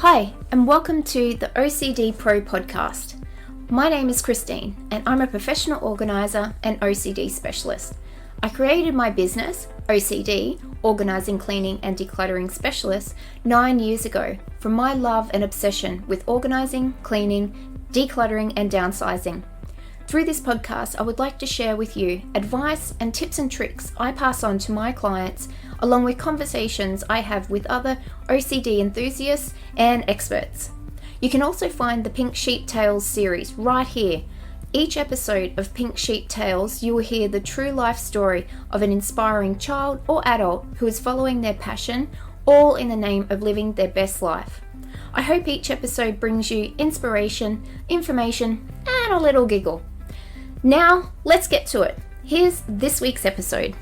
Hi, and welcome to the OCD Pro podcast. My name is Christine, and I'm a professional organizer and OCD specialist. I created my business, OCD, Organizing, Cleaning and Decluttering Specialist, 9 years ago from my love and obsession with organizing, cleaning, decluttering and downsizing. Through this podcast, I would like to share with you advice and tips and tricks I pass on to my clients, along with conversations I have with other OCD enthusiasts and experts. You can also find the Pink Sheep Tales series right here. Each episode of Pink Sheep Tales, you will hear the true life story of an inspiring child or adult who is following their passion, all in the name of living their best life. I hope each episode brings you inspiration, information, and a little giggle. Now, let's get to it. Here's this week's episode.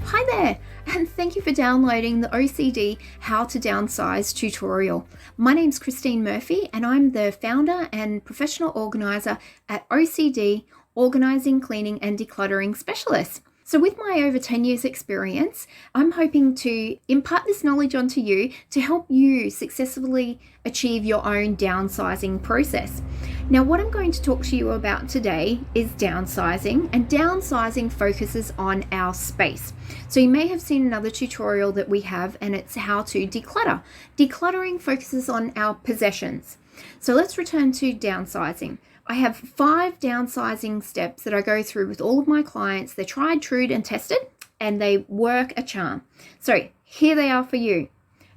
Hi there, and thank you for downloading the OCD How to Downsize tutorial. My name's Christine Murphy, and I'm the founder and professional organizer at OCD, Organizing, Cleaning and Decluttering Specialist. So with my over 10 years experience, I'm hoping to impart this knowledge onto you to help you successfully achieve your own downsizing process. Now, what I'm going to talk to you about today is downsizing, and downsizing focuses on our space. So you may have seen another tutorial that we have, and it's how to declutter. Decluttering focuses on our possessions. So let's return to downsizing. I have 5 downsizing steps that I go through with all of my clients. They're tried, true, and tested, and they work a charm. So here they are for you.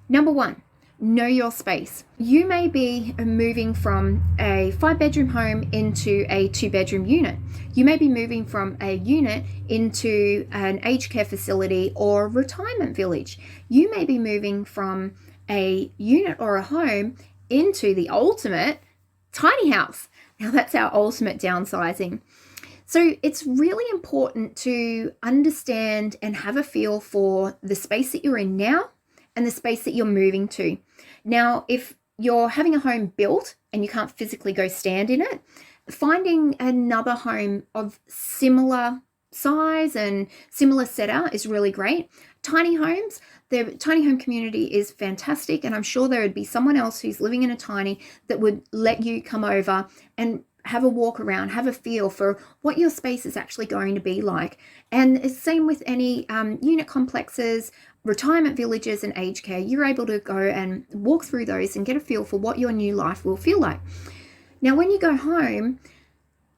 Number 1, know your space. You may be moving from a 5-bedroom home into a 2-bedroom unit. You may be moving from a unit into an aged care facility or retirement village. You may be moving from a unit or a home into the ultimate tiny house. Now that's our ultimate downsizing. So it's really important to understand and have a feel for the space that you're in now and the space that you're moving to. Now, if you're having a home built and you can't physically go stand in it, finding another home of similar size and similar setup is really great. Tiny homes, the tiny home community is fantastic, and I'm sure there would be someone else who's living in a tiny that would let you come over and have a walk around, have a feel for what your space is actually going to be like. And it's same with any unit complexes, retirement villages and aged care. You're able to go and walk through those and get a feel for what your new life will feel like. Now, when you go home,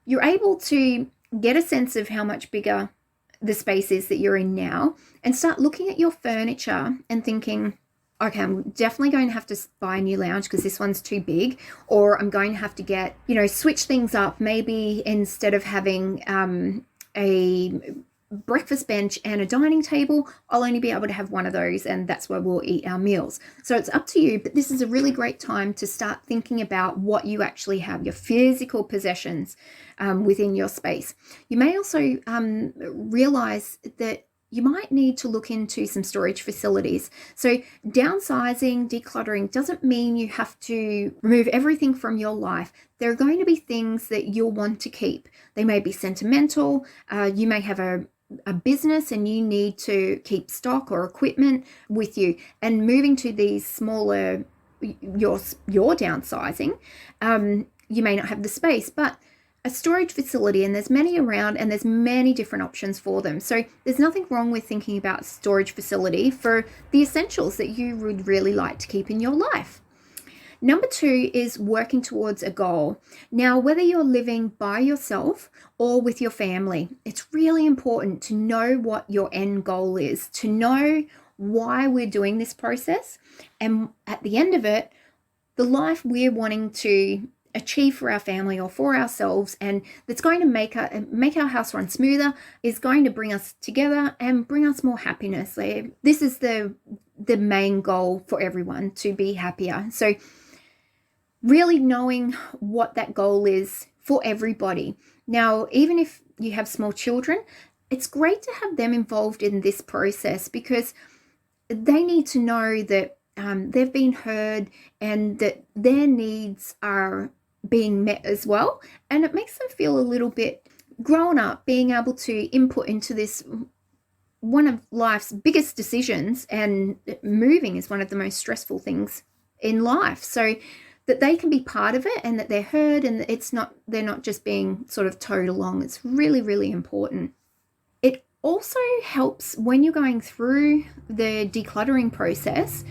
you're able to get a sense of how much bigger the space is that you're in now and start looking at your furniture and thinking, okay, I'm definitely going to have to buy a new lounge because this one's too big, or I'm going to have to get, switch things up. Maybe instead of having a breakfast bench and a dining table, I'll only be able to have one of those, and that's where we'll eat our meals. So it's up to you, but this is a really great time to start thinking about what you actually have, your physical possessions within your space. You may also realize that you might need to look into some storage facilities. So downsizing, decluttering doesn't mean you have to remove everything from your life. There are going to be things that you'll want to keep. They may be sentimental. You may have a business and you need to keep stock or equipment with you, and moving to these smaller, your downsizing, you may not have the space, but a storage facility, and there's many around and there's many different options for them. So there's nothing wrong with thinking about storage facility for the essentials that you would really like to keep in your life. Number 2 is working towards a goal. Now, whether you're living by yourself or with your family, it's really important to know what your end goal is, to know why we're doing this process, and at the end of it, the life we're wanting to achieve for our family or for ourselves, and that's going to make our house run smoother, is going to bring us together and bring us more happiness. This is the main goal for everyone, to be happier. So really knowing what that goal is for everybody. Now, even if you have small children, it's great to have them involved in this process because they need to know that they've been heard and that their needs are being met as well, and it makes them feel a little bit grown up, being able to input into this one of life's biggest decisions, and moving is one of the most stressful things in life. So that they can be part of it and that they're heard and they're not just being sort of towed along. It's really, really important. It also helps when you're going through the decluttering process.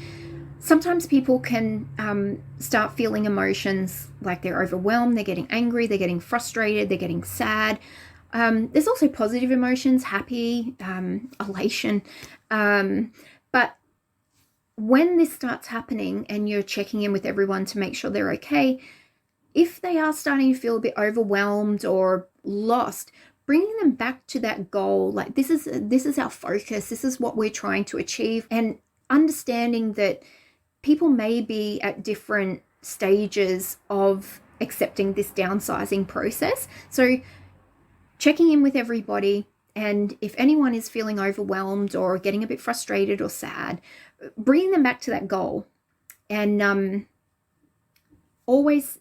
Sometimes people can start feeling emotions like they're overwhelmed, they're getting angry, they're getting frustrated, they're getting sad. There's also positive emotions, happy, elation. But when this starts happening and you're checking in with everyone to make sure they're okay, if they are starting to feel a bit overwhelmed or lost, bringing them back to that goal, like this is our focus, this is what we're trying to achieve, and understanding that people may be at different stages of accepting this downsizing process. So checking in with everybody, and if anyone is feeling overwhelmed or getting a bit frustrated or sad, bringing them back to that goal, and always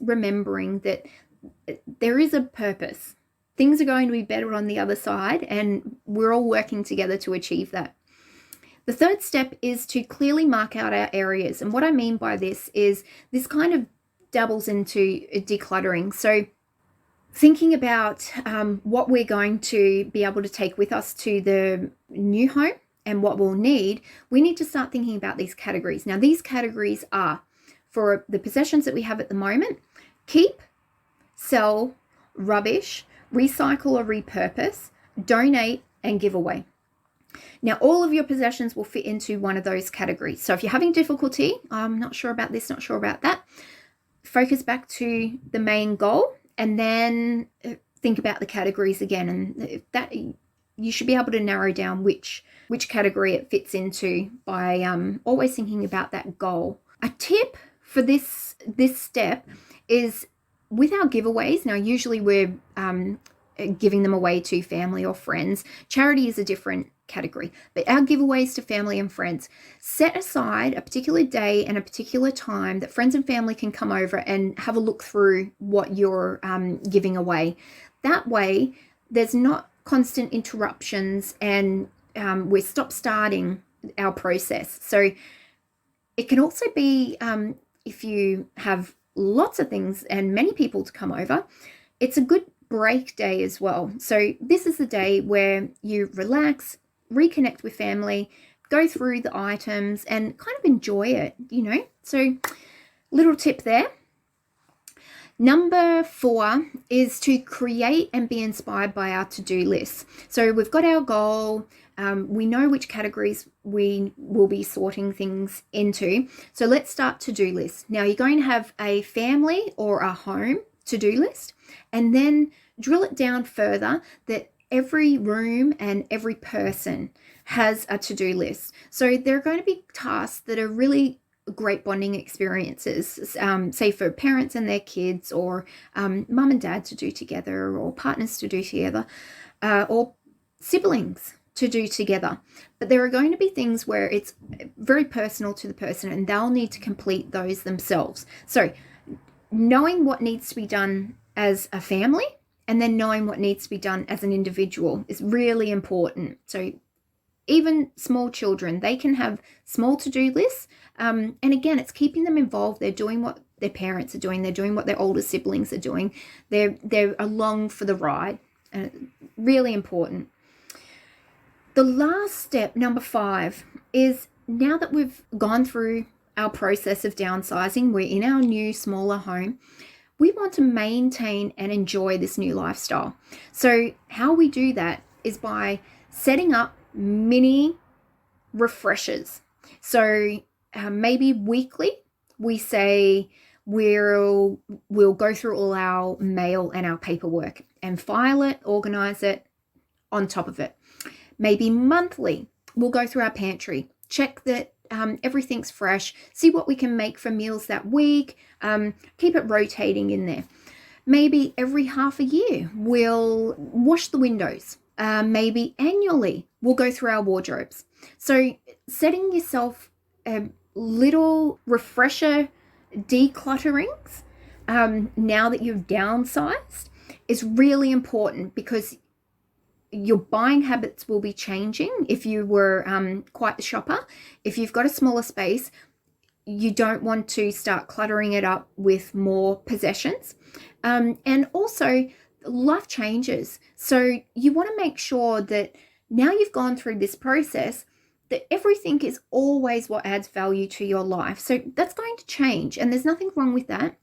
remembering that there is a purpose. Things are going to be better on the other side, and we're all working together to achieve that. The third step is to clearly mark out our areas. And what I mean by this is this kind of dabbles into decluttering. So thinking about what we're going to be able to take with us to the new home and what we'll need, we need to start thinking about these categories. Now, these categories are, for the possessions that we have at the moment, keep, sell, rubbish, recycle or repurpose, donate, and give away. Now, all of your possessions will fit into one of those categories. So if you're having difficulty, I'm not sure about this, not sure about that, focus back to the main goal and then think about the categories again. And that you should be able to narrow down which category it fits into by always thinking about that goal. A tip for this step is with our giveaways. Now, usually we're giving them away to family or friends. Charity is a different category, but our giveaways to family and friends, set aside a particular day and a particular time that friends and family can come over and have a look through what you're giving away. That way there's not constant interruptions, and we stop starting our process. So it can also be if you have lots of things and many people to come over, it's a good break day as well. So this is the day where you relax, reconnect with family, go through the items and kind of enjoy it, So little tip there. Number 4 is to create and be inspired by our to-do list. So we've got our goal. We know which categories we will be sorting things into. So let's start to-do list. Now, you're going to have a family or a home to-do list, and then drill it down further that every room and every person has a to-do list. So there are going to be tasks that are really great bonding experiences, say for parents and their kids, or mum and dad to do together, or partners to do together, or siblings to do together. But there are going to be things where it's very personal to the person and they'll need to complete those themselves. So knowing what needs to be done as a family and then knowing what needs to be done as an individual is really important. So even small children, they can have small to-do lists. And again, it's keeping them involved. They're doing what their parents are doing. They're doing what their older siblings are doing. They're along for the ride. Really important. The last step, number 5, is now that we've gone through our process of downsizing, we're in our new, smaller home, we want to maintain and enjoy this new lifestyle. So how we do that is by setting up mini refreshers. So maybe weekly we say we'll go through all our mail and our paperwork and file it, organize it on top of it. Maybe monthly we'll go through our pantry, check that everything's fresh, see what we can make for meals that week, keep it rotating in there. Maybe every half a year we'll wash the windows. Maybe annually we'll go through our wardrobes. So setting yourself little refresher declutterings now that you've downsized is really important, because your buying habits will be changing if you were quite the shopper. If you've got a smaller space, you don't want to start cluttering it up with more possessions. And also, life changes. So you want to make sure that now you've gone through this process, that everything is always what adds value to your life. So that's going to change, and there's nothing wrong with that.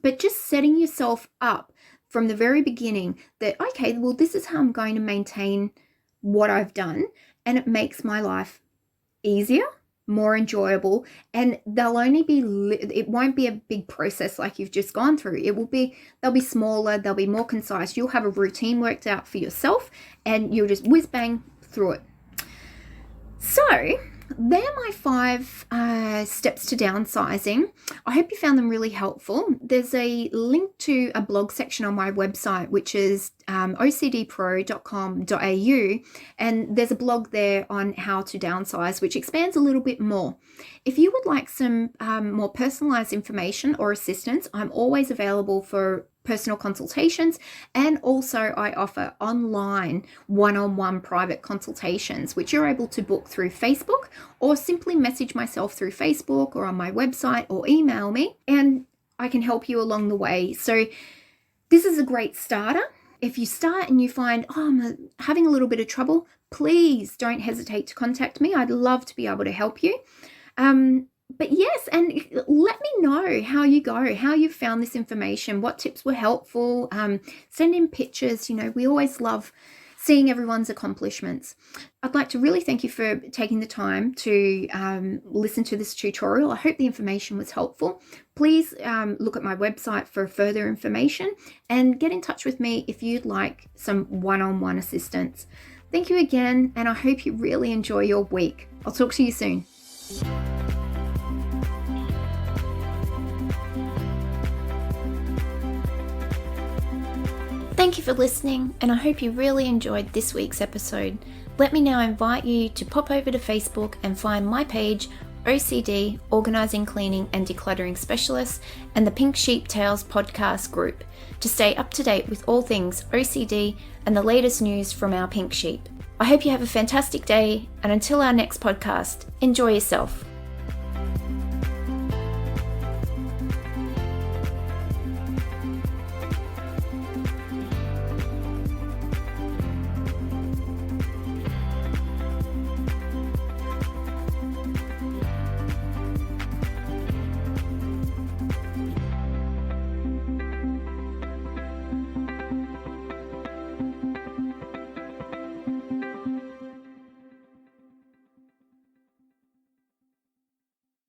But just setting yourself up from the very beginning that, okay, well, this is how I'm going to maintain what I've done, and it makes my life easier, more enjoyable, and it won't be a big process like you've just gone through. They'll be smaller, they'll be more concise. You'll have a routine worked out for yourself, and you'll just whiz bang through it. So they're my 5 steps to downsizing. I hope you found them really helpful. There's a link to a blog section on my website, which is ocdpro.com.au, and there's a blog there on how to downsize, which expands a little bit more. If you would like some more personalized information or assistance, I'm always available for personal consultations, and also I offer online one-on-one private consultations, which you're able to book through Facebook, or simply message myself through Facebook or on my website, or email me, and I can help you along the way. So this is a great starter. If you start and you find, I'm having a little bit of trouble, please don't hesitate to contact me. I'd love to be able to help you. But yes, and let me know how you go, how you found this information, what tips were helpful. Send in pictures. We always love seeing everyone's accomplishments. I'd like to really thank you for taking the time to listen to this tutorial. I hope the information was helpful. Please look at my website for further information, and get in touch with me if you'd like some one-on-one assistance. Thank you again, and I hope you really enjoy your week. I'll talk to you soon. Thank you for listening, and I hope you really enjoyed this week's episode. Let me now invite you to pop over to Facebook and find my page, OCD, Organising, Cleaning and Decluttering Specialist, and the Pink Sheep Tales podcast group to stay up to date with all things OCD and the latest news from our Pink Sheep. I hope you have a fantastic day, and until our next podcast, enjoy yourself.